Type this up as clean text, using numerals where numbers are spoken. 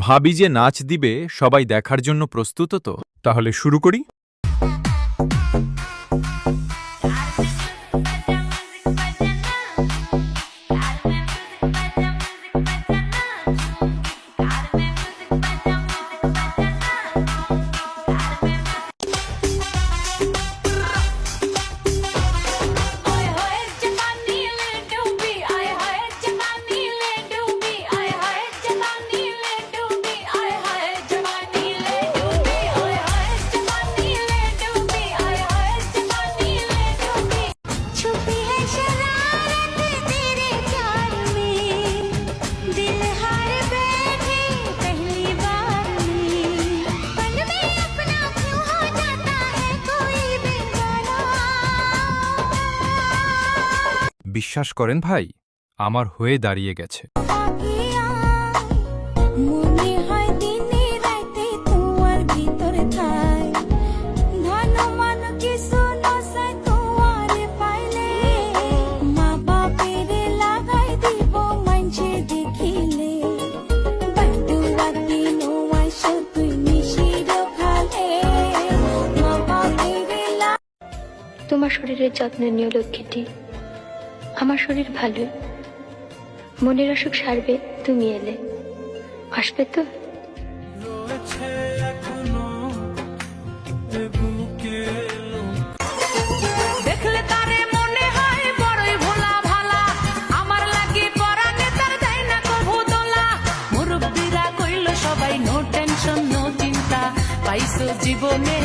ভাবি যে নাচ দিবে সবাই দেখার জন্য প্রস্তুত তো? তাহলে শুরু করি। বিশ্বাস করেন ভাই, আমার হয়ে দাঁড়িয়ে গেছে। তোমার শরীরের যত্ন নিও লক্ষ্মীটি। আমার শরীর ভালো, মনের অসুখ সারবে তুমি এলে। আসবে তো? দেখলে তারে মনে হয় বড়ই ভোলা ভালা, আমার লাগি পরানে তার দেয় না কভু দোলা। মুরব্বীরা কইল সবাই নো টেনশন নো চিন্তা, পাইছো জীবনে